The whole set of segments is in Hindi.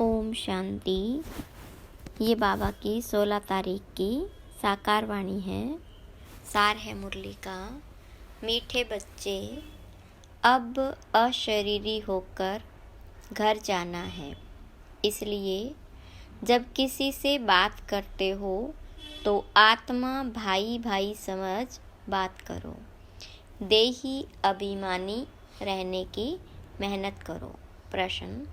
ओम शांति। ये बाबा की 16 तारीख की साकार वाणी है। सार है मुरली का। मीठे बच्चे, अब अशरीरी होकर घर जाना है, इसलिए जब किसी से बात करते हो तो आत्मा भाई भाई समझ बात करो। देही अभिमानी रहने की मेहनत करो। प्रश्न: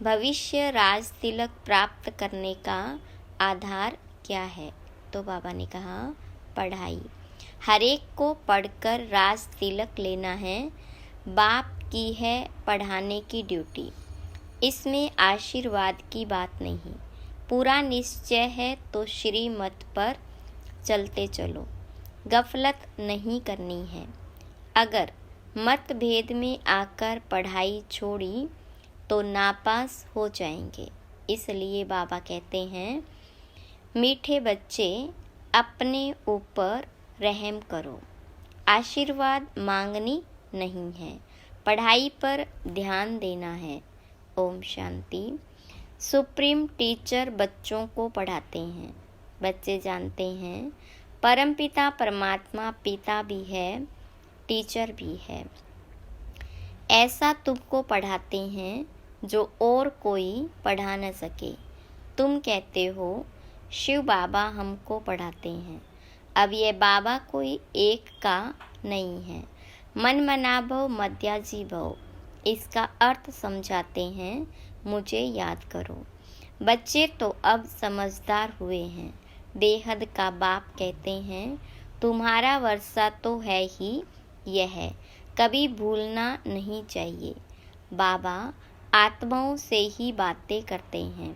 भविष्य राज तिलक प्राप्त करने का आधार क्या है? तो बाबा ने कहा, पढ़ाई। हर एक को पढ़कर राज तिलक लेना है। बाप की है पढ़ाने की ड्यूटी। इसमें आशीर्वाद की बात नहीं। पूरा निश्चय है तो श्रीमत पर चलते चलो। गफलत नहीं करनी है। अगर मतभेद में आकर पढ़ाई छोड़ी तो नापास हो जाएंगे। इसलिए बाबा कहते हैं, मीठे बच्चे, अपने ऊपर रहम करो। आशीर्वाद मांगनी नहीं है, पढ़ाई पर ध्यान देना है। ओम शांति। सुप्रीम टीचर बच्चों को पढ़ाते हैं। बच्चे जानते हैं परमपिता परमात्मा पिता भी है, टीचर भी है। ऐसा तुमको पढ़ाते हैं जो और कोई पढ़ा न सके। तुम कहते हो शिव बाबा हमको पढ़ाते हैं। अब ये बाबा कोई एक का नहीं है। मन मना भव मध्याजी भव, इसका अर्थ समझाते हैं। मुझे याद करो। बच्चे तो अब समझदार हुए हैं। बेहद का बाप कहते हैं, तुम्हारा वर्षा तो है ही यह है, कभी भूलना नहीं चाहिए। बाबा आत्माओं से ही बातें करते हैं।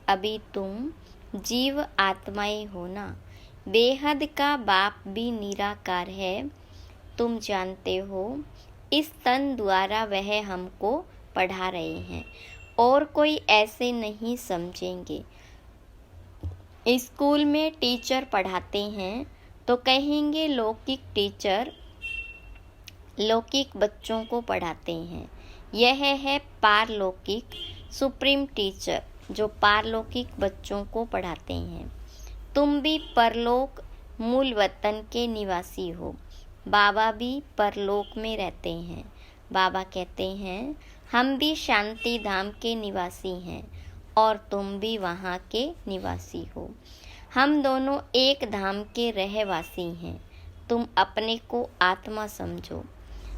अभी तुम जीव आत्माएं हो ना। बेहद का बाप भी निराकार है। तुम जानते हो इस तन द्वारा वह हमको पढ़ा रहे हैं और कोई ऐसे नहीं समझेंगे। स्कूल में टीचर पढ़ाते हैं तो कहेंगे लौकिक टीचर लौकिक बच्चों को पढ़ाते हैं। यह है पारलौकिक सुप्रीम टीचर जो पारलौकिक बच्चों को पढ़ाते हैं। तुम भी परलोक मूल वतन के निवासी हो। बाबा भी परलोक में रहते हैं। बाबा कहते हैं, हम भी शांति धाम के निवासी हैं और तुम भी वहाँ के निवासी हो। हम दोनों एक धाम के रहवासी हैं। तुम अपने को आत्मा समझो।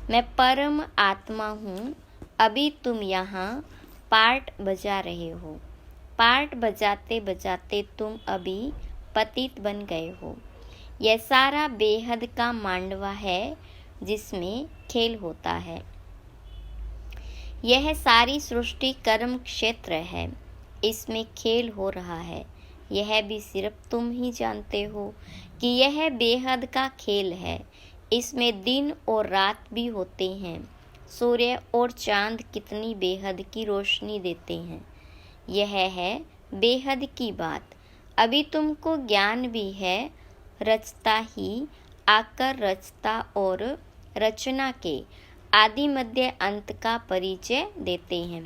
मैं परम आत्मा हूँ। अभी तुम यहाँ पार्ट बजा रहे हो। पार्ट बजाते बजाते तुम अभी पतित बन गए हो। यह सारा बेहद का मांडवा है जिसमें खेल होता है। यह सारी सृष्टि कर्म क्षेत्र है, इसमें खेल हो रहा है। यह भी सिर्फ तुम ही जानते हो कि यह बेहद का खेल है। इसमें दिन और रात भी होते हैं। सूर्य और चांद कितनी बेहद की रोशनी देते हैं। यह है बेहद की बात। अभी तुमको ज्ञान भी है। रचता ही आकर रचता और रचना के आदि मध्य अंत का परिचय देते हैं।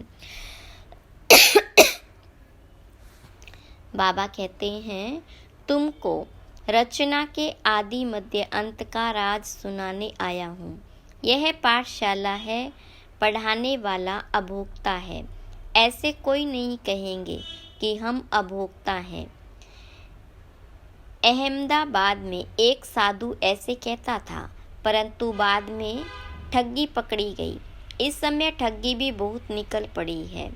बाबा कहते हैं, तुमको रचना के आदि मध्य अंत का राज सुनाने आया हूँ। यह पाठशाला है, पढ़ाने वाला अभोक्ता है। ऐसे कोई नहीं कहेंगे कि हम अभोक्ता हैं। अहमदाबाद में एक साधु ऐसे कहता था, परंतु बाद में ठगी पकड़ी गई। इस समय ठगी भी बहुत निकल पड़ी है।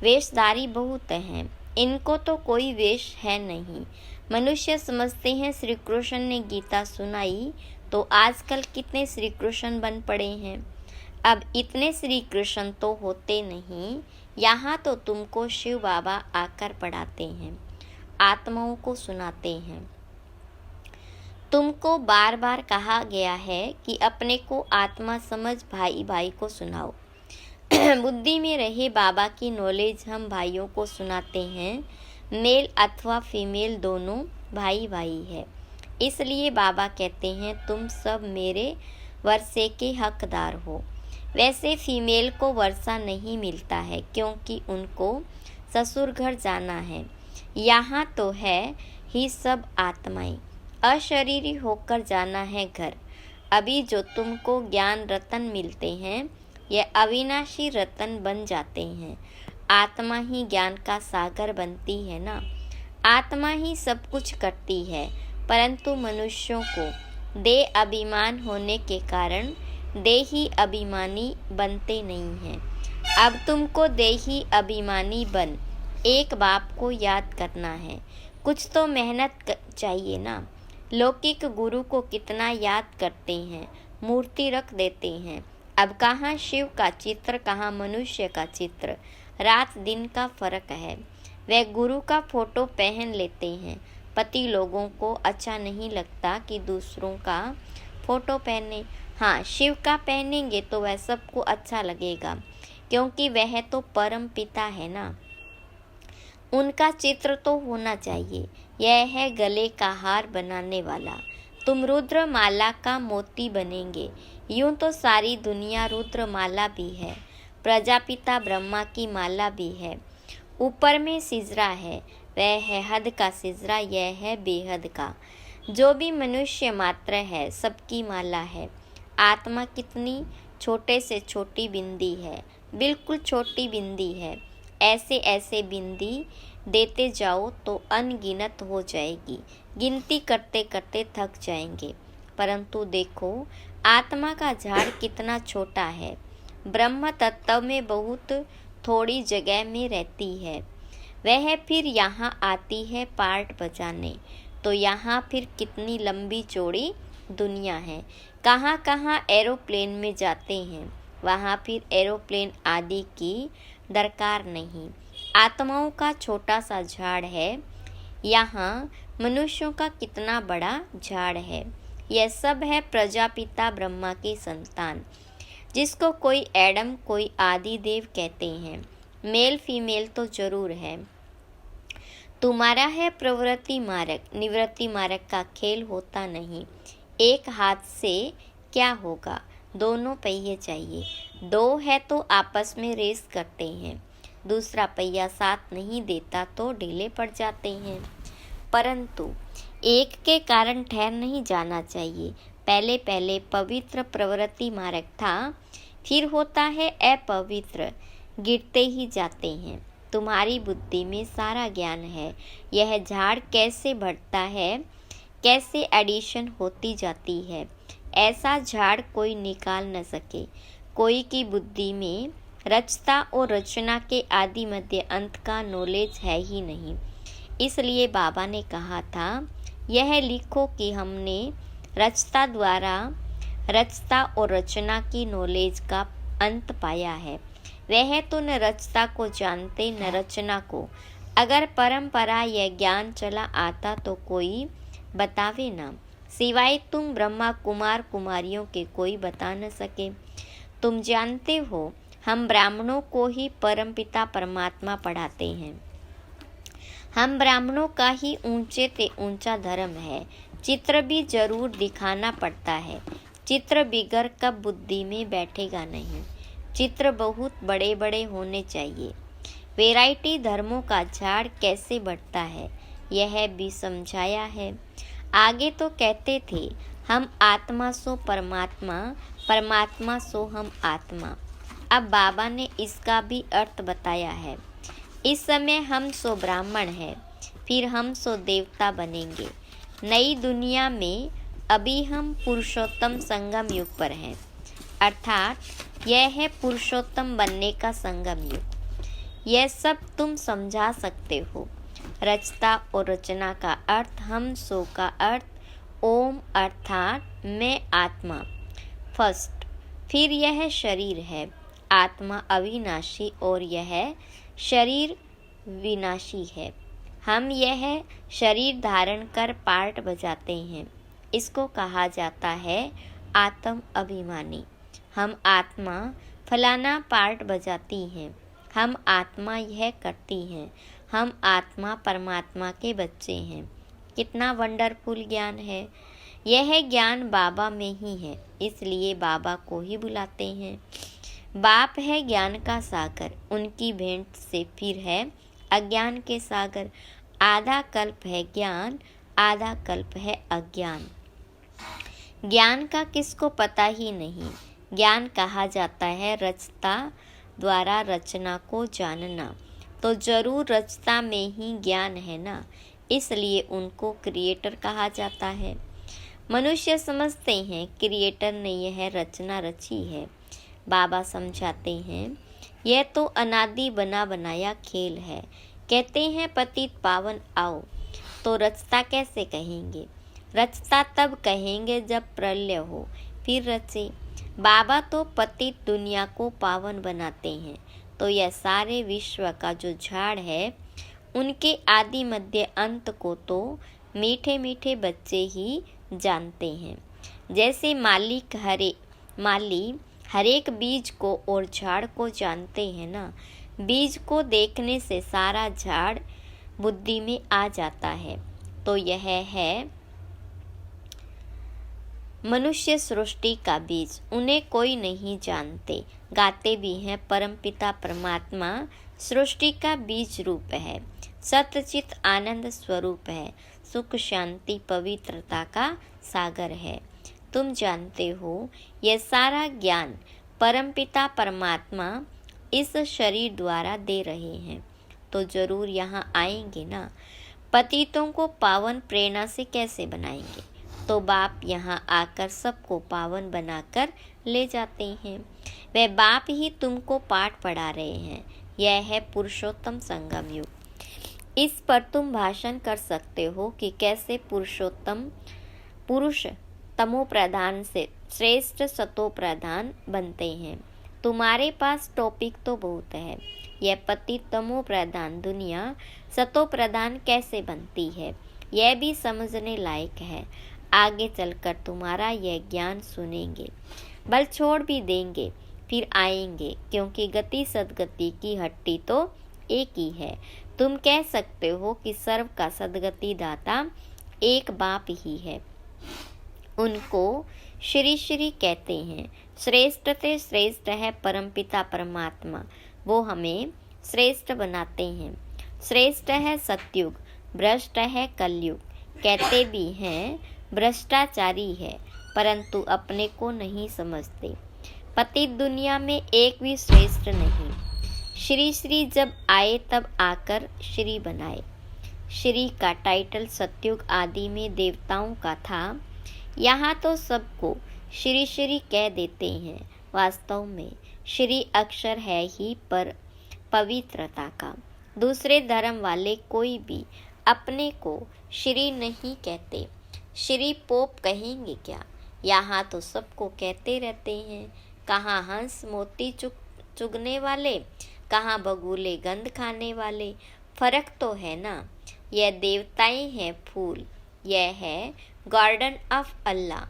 वेशधारी बहुत हैं, इनको तो कोई वेश है नहीं। मनुष्य समझते हैं श्री कृष्ण ने गीता सुनाई तो आजकल कितने श्री कृष्ण बन पड़े हैं। अब इतने श्री कृष्ण तो होते नहीं। यहाँ तो तुमको शिव बाबा आकर पढ़ाते हैं, आत्माओं को सुनाते हैं। तुमको बार बार कहा गया है कि अपने को आत्मा समझ भाई भाई को सुनाओ। बुद्धि में रहे बाबा की नॉलेज हम भाइयों को सुनाते हैं। मेल अथवा फीमेल दोनों भाई भाई है। इसलिए बाबा कहते हैं, तुम सब मेरे वर्षे के हकदार हो। वैसे फीमेल को वर्षा नहीं मिलता है क्योंकि उनको ससुर घर जाना है। यहाँ तो है ही सब आत्माएं, अशरीरी होकर जाना है घर। अभी जो तुमको ज्ञान रतन मिलते हैं, यह अविनाशी रतन बन जाते हैं। आत्मा ही ज्ञान का सागर बनती है ना। आत्मा ही सब कुछ करती है, परंतु मनुष्यों को देह अभिमान होने के कारण देही अभिमानी बनते नहीं हैं। अब तुमको देही अभिमानी बन एक बाप को याद करना है। कुछ तो मेहनत चाहिए ना। लौकिक गुरु को कितना याद करते हैं, मूर्ति रख देते हैं। अब कहाँ शिव का चित्र, कहाँ मनुष्य का चित्र, रात दिन का फर्क है। वे गुरु का फोटो पहन लेते हैं। पति लोगों को अच्छा नहीं लगता कि दूसरों का फोटो पहने। हाँ, शिव का पहनेंगे तो वह सबको अच्छा लगेगा, क्योंकि वह तो परम पिता है ना। उनका चित्र तो होना चाहिए। यह है गले का हार बनाने वाला। तुम रुद्र माला का मोती बनेंगे। यूं तो सारी दुनिया रुद्र माला भी है, प्रजापिता ब्रह्मा की माला भी है। ऊपर में सिजरा है, वह है हद का सिजरा, यह है बेहद का। जो भी मनुष्य मात्र है, सबकी माला है। आत्मा कितनी छोटे से छोटी बिंदी है, बिल्कुल छोटी बिंदी है। ऐसे ऐसे बिंदी देते जाओ तो अनगिनत हो जाएगी। गिनती करते करते थक जाएंगे। परंतु देखो, आत्मा का झाड़ कितना छोटा है। ब्रह्म तत्व में बहुत थोड़ी जगह में रहती है। वह फिर यहाँ आती है पार्ट बजाने, तो यहाँ फिर कितनी लंबी चौड़ी दुनिया है। कहाँ कहाँ एरोप्लेन में जाते हैं, वहाँ फिर एरोप्लेन आदि की दरकार नहीं। आत्माओं का छोटा सा झाड़ है, यहाँ मनुष्यों का कितना बड़ा झाड़ है। यह सब है प्रजापिता ब्रह्मा की संतान, जिसको कोई एडम कोई आदिदेव कहते हैं। मेल फीमेल तो जरूर है। तुम्हारा है प्रवृत्ति मार्ग, निवृत्ति मार्ग का खेल होता नहीं। एक हाथ से क्या होगा, दोनों पहिए चाहिए। दो है तो आपस में रेस करते हैं, दूसरा पहिया साथ नहीं देता तो ढीले पड़ जाते हैं। परंतु एक के कारण ठहर नहीं जाना चाहिए। पहले पहले पवित्र प्रवृत्ति मार्ग था, फिर होता है अपवित्र, गिरते ही जाते हैं। तुम्हारी बुद्धि में सारा ज्ञान है। यह झाड़ कैसे बढ़ता है, कैसे एडिशन होती जाती है, ऐसा झाड़ कोई निकाल न सके। कोई की बुद्धि में रचता और रचना के आदि मध्य अंत का नॉलेज है ही नहीं। इसलिए बाबा ने कहा था, यह लिखो कि हमने रचता द्वारा रचता और रचना की नॉलेज का अंत पाया है। वह तो न रचता को जानते न रचना को। अगर परंपरा यह ज्ञान चला आता तो कोई बतावे ना, सिवाय तुम ब्रह्मा कुमार कुमारियों के कोई बता न सके। तुम जानते हो, हम ब्राह्मणों को ही परमपिता परमात्मा पढ़ाते हैं। हम ब्राह्मणों का ही ऊंचे से ऊंचा धर्म है। चित्र भी जरूर दिखाना पड़ता है। चित्र बिगर कब बुद्धि में बैठेगा नहीं। चित्र बहुत बड़े बड़े होने चाहिए। वैरायटी धर्मों का झाड़ कैसे बढ़ता है, यह भी समझाया है। आगे तो कहते थे, हम आत्मा सो परमात्मा, परमात्मा सो हम आत्मा। अब बाबा ने इसका भी अर्थ बताया है। इस समय हम सो ब्राह्मण हैं, फिर हम सो देवता बनेंगे। नई दुनिया में अभी हम पुरुषोत्तम संगम युग पर हैं, अर्थात यह है पुरुषोत्तम बनने का संगम युग। यह सब तुम समझा सकते हो। रचता और रचना का अर्थ, हम सो का अर्थ ओम, अर्थात मैं आत्मा फर्स्ट। फिर यह शरीर है। आत्मा अविनाशी और यह शरीर विनाशी है। हम यह शरीर धारण कर पार्ट बजाते हैं। इसको कहा जाता है आत्म अभिमानी। हम आत्मा फलाना पार्ट बजाती हैं। हम आत्मा यह करती हैं। हम आत्मा परमात्मा के बच्चे हैं। कितना वंडरफुल ज्ञान है। यह ज्ञान बाबा में ही है, इसलिए बाबा को ही बुलाते हैं। बाप है ज्ञान का सागर, उनकी भेंट से फिर है अज्ञान के सागर। आधा कल्प है ज्ञान, आधा कल्प है अज्ञान। ज्ञान का किसको पता ही नहीं। ज्ञान कहा जाता है रचता द्वारा रचना को जानना, तो जरूर रचता में ही ज्ञान है ना, इसलिए उनको क्रिएटर कहा जाता है। मनुष्य समझते हैं क्रिएटर ने यह रचना रची है। बाबा समझाते हैं यह तो अनादि बना बनाया खेल है। कहते हैं पतित पावन आओ, तो रचता कैसे कहेंगे। रचता तब कहेंगे जब प्रलय हो फिर रचे। बाबा तो पतित दुनिया को पावन बनाते हैं, तो यह सारे विश्व का जो झाड़ है उनके आदि मध्य अंत को तो मीठे मीठे बच्चे ही जानते हैं। जैसे माली हरेक बीज को और झाड़ को जानते हैं ना, बीज को देखने से सारा झाड़ बुद्धि में आ जाता है। तो यह है मनुष्य सृष्टि का बीज, उन्हें कोई नहीं जानते। गाते भी हैं परमपिता परमात्मा सृष्टि का बीज रूप है, सत्यचित आनंद स्वरूप है, सुख शांति पवित्रता का सागर है। तुम जानते हो यह सारा ज्ञान परमपिता परमात्मा इस शरीर द्वारा दे रहे हैं, तो जरूर यहाँ आएंगे ना। पतितों को पावन प्रेरणा से कैसे बनाएंगे, तो बाप यहाँ आकर सबको पावन बनाकर ले जाते हैं। वह बाप ही तुमको पाठ पढ़ा रहे हैं। यह है पुरुषोत्तम संगम युग। इस पर तुम भाषण कर सकते हो कि कैसे पुरुष तमो प्रधान से श्रेष्ठ सतो प्रधान बनते हैं। तुम्हारे पास टॉपिक तो बहुत है। यह पति तमो प्रधान दुनिया सतो प्रधान कैसे बनती है, यह भी समझने लायक है। आगे चलकर तुम्हारा यह ज्ञान सुनेंगे, बल छोड़ भी देंगे, फिर आएंगे, क्योंकि गति सदगति की हट्टी तो एक ही है। तुम कह सकते हो कि सर्व का सदगति दाता एक बाप ही है। उनको श्री श्री कहते हैं। श्रेष्ठ से श्रेष्ठ है परमपिता परमात्मा, वो हमें श्रेष्ठ बनाते हैं। श्रेष्ठ है सतयुग, भ्रष्ट है कलयुग। कहते भी हैं भ्रष्टाचारी है, परंतु अपने को नहीं समझते। पतित दुनिया में एक भी श्रेष्ठ नहीं। श्री श्री जब आए तब आकर श्री बनाए। श्री का टाइटल सतयुग आदि में देवताओं का था, यहाँ तो सबको श्री श्री कह देते हैं। वास्तव में श्री अक्षर है ही पर पवित्रता का। दूसरे धर्म वाले कोई भी अपने को श्री नहीं कहते। श्री पोप कहेंगे क्या, यहाँ तो सबको कहते रहते हैं। कहाँ हंस मोती चुगने वाले, कहाँ बगुले गंध खाने वाले। फर्क तो है ना। यह देवताएं हैं फूल, यह है गार्डन ऑफ अल्लाह,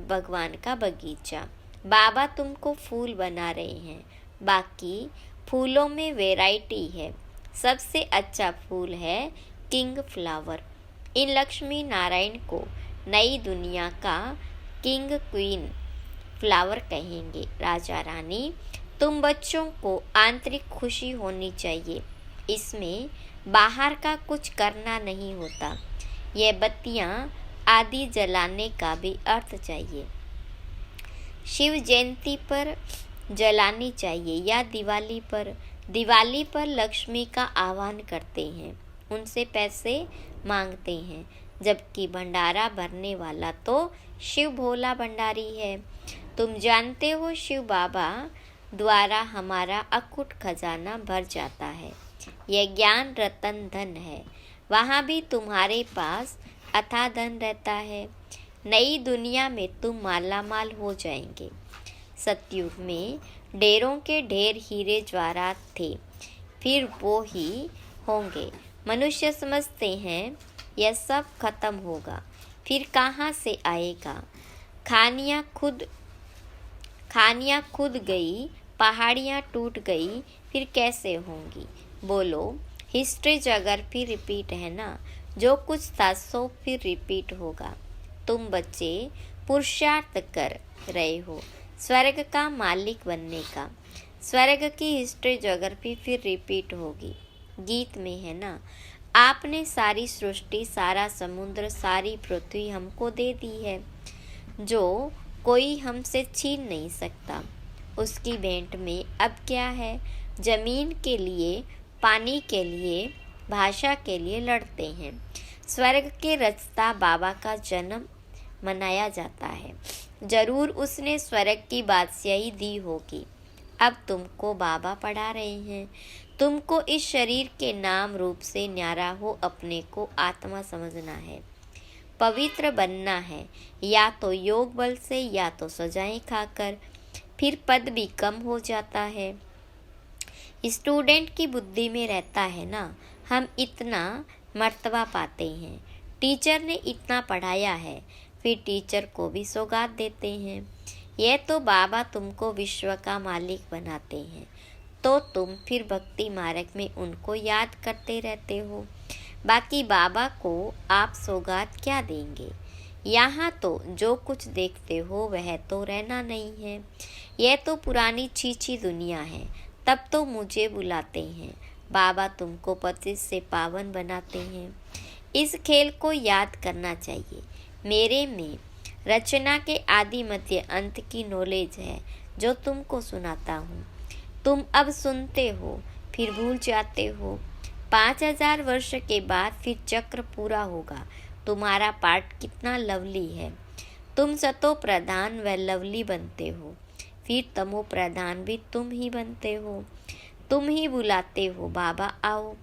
भगवान का बगीचा। बाबा तुमको फूल बना रहे हैं। बाकी फूलों में वैरायटी है। सबसे अच्छा फूल है किंग फ्लावर। इन लक्ष्मी नारायण को नई दुनिया का किंग क्वीन फ्लावर कहेंगे। राजा रानी, तुम बच्चों को आंतरिक खुशी होनी चाहिए, इसमें बाहर का कुछ करना नहीं होता। यह बत्तियां आदि जलाने का भी अर्थ चाहिए। शिव जयंती पर जलानी चाहिए या दिवाली पर। दिवाली पर लक्ष्मी का आह्वान करते हैं, उनसे पैसे मांगते हैं, जबकि भंडारा भरने वाला तो शिव भोला भंडारी है। तुम जानते हो शिव बाबा द्वारा हमारा अकुट खजाना भर जाता है। यह ज्ञान रतन धन है। वहाँ भी तुम्हारे पास अथाह धन रहता है। नई दुनिया में तुम मालामाल हो जाएंगे। सतयुग में ढेरों के ढेर हीरे जवाहरात थे, फिर वो ही होंगे। मनुष्य समझते हैं यह सब खत्म होगा, फिर कहाँ से आएगा। खानियाँ खुद गई, पहाड़ियाँ टूट गई, फिर कैसे होंगी। बोलो, हिस्ट्री ज्योग्राफी रिपीट है ना। जो कुछ था सो फिर रिपीट होगा। तुम बच्चे पुरुषार्थ कर रहे हो स्वर्ग का मालिक बनने का। स्वर्ग की हिस्ट्री ज्योग्राफी फिर रिपीट होगी। गीत में है ना। आपने सारी सृष्टि, सारा समुद्र, सारी पृथ्वी हमको दे दी है, जो कोई हमसे छीन नहीं सकता। उसकी भेंट में अब क्या है? जमीन के लिए, पानी के लिए, भाषा के लिए लड़ते हैं। स्वर्ग के रचता बाबा का जन्म मनाया जाता है। जरूर उसने स्वर्ग की बादशाही दी होगी। अब तुमको बाबा पढ़ा रहे हैं। तुमको इस शरीर के नाम रूप से न्यारा हो अपने को आत्मा समझना है, पवित्र बनना है, या तो योग बल से या तो सजाएं खाकर। फिर पद भी कम हो जाता है। स्टूडेंट की बुद्धि में रहता है ना, हम इतना मर्तबा पाते हैं, टीचर ने इतना पढ़ाया है, फिर टीचर को भी सौगात देते हैं। यह तो बाबा तुमको विश्व का मालिक बनाते हैं, तो तुम फिर भक्ति मार्ग में उनको याद करते रहते हो। बाकी बाबा को आप सौगात क्या देंगे? यहाँ तो जो कुछ देखते हो वह तो रहना नहीं है। यह तो पुरानी छीछी दुनिया है। तब तो मुझे बुलाते हैं। बाबा तुमको पतित से पावन बनाते हैं। इस खेल को याद करना चाहिए। मेरे में रचना के आदि मध्य अंत की नॉलेज है जो तुमको सुनाता हूँ। तुम अब सुनते हो, फिर भूल जाते हो। 5000 वर्ष के बाद फिर चक्र पूरा होगा। तुम्हारा पाठ कितना लवली है। तुम सतो प्रधान व लवली बनते हो, फिर तमो प्रधान भी तुम ही बनते हो। तुम ही बुलाते हो, बाबा आओ।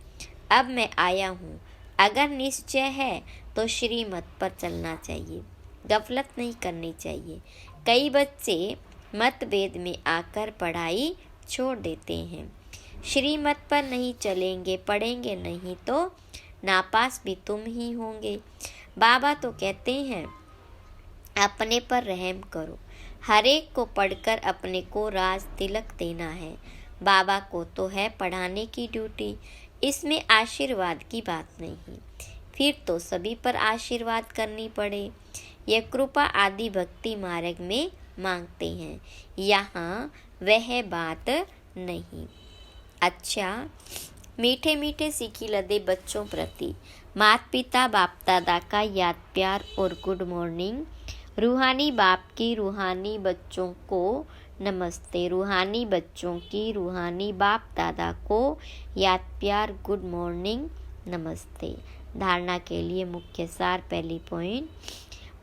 अब मैं आया हूँ। अगर निश्चय है तो श्रीमत पर चलना चाहिए, गफलत नहीं करनी चाहिए। कई बच्चे मतभेद में आकर पढ़ाई छोड़ देते हैं। श्रीमत पर नहीं चलेंगे, पढ़ेंगे नहीं तो नापास भी तुम ही होंगे। बाबा तो कहते हैं अपने पर रहम करो। हर एक को पढ़कर अपने को राज तिलक देना है। बाबा को तो है पढ़ाने की ड्यूटी, इसमें आशीर्वाद की बात नहीं। फिर तो सभी पर आशीर्वाद करनी पड़े। यह कृपा आदि भक्ति मार्ग में मांगते हैं, यहाँ वह बात नहीं। अच्छा, मीठे मीठे सीखी लदे बच्चों प्रति माता पिता बाप दादा का याद प्यार और गुड मॉर्निंग। रूहानी बाप की रूहानी बच्चों को नमस्ते। रूहानी बच्चों की रूहानी बाप दादा को याद प्यार गुड मॉर्निंग नमस्ते। धारणा के लिए मुख्य सार। पहली पॉइंट,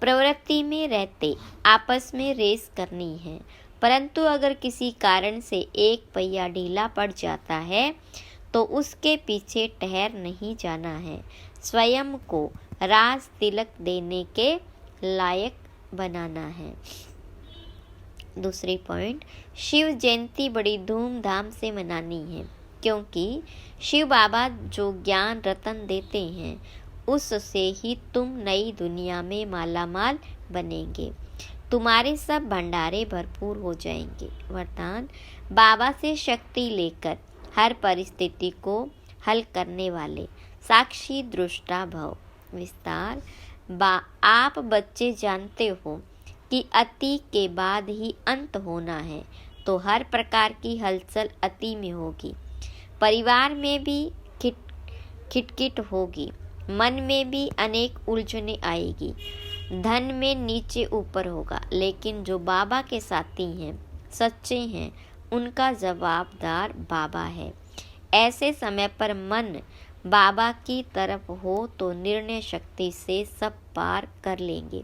प्रवृत्ति में रहते आपस में रेस करनी है, परंतु अगर किसी कारण से एक पहिया ढीला पड़ जाता है तो उसके पीछे ठहर नहीं जाना है। स्वयं को राज तिलक देने के लायक बनाना है। दूसरी पॉइंट, शिव जयंती बड़ी धूमधाम से मनानी है, क्योंकि शिव बाबा जो ज्ञान रतन देते हैं उससे ही तुम नई दुनिया में मालामाल बनेंगे। तुम्हारे सब भंडारे भरपूर हो जाएंगे। वरदान, बाबा से शक्ति लेकर हर परिस्थिति को हल करने वाले साक्षी दृष्टा भव। विस्तार, आप बच्चे जानते हो कि अति के बाद ही अंत होना है, तो हर प्रकार की हलचल अति में होगी। परिवार में भी खिटखिट होगी, मन में भी अनेक उलझने आएगी, धन में नीचे ऊपर होगा। लेकिन जो बाबा के साथी हैं, सच्चे हैं, उनका जवाबदार बाबा है। ऐसे समय पर मन बाबा की तरफ हो तो निर्णय शक्ति से सब पार कर लेंगे।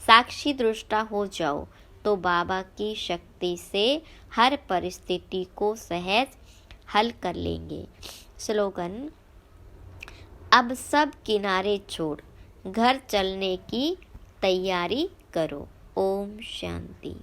साक्षी दृष्टा हो जाओ तो बाबा की शक्ति से हर परिस्थिति को सहज हल कर लेंगे। स्लोगन, अब सब किनारे छोड़ घर चलने की तैयारी करो। ओम शांति।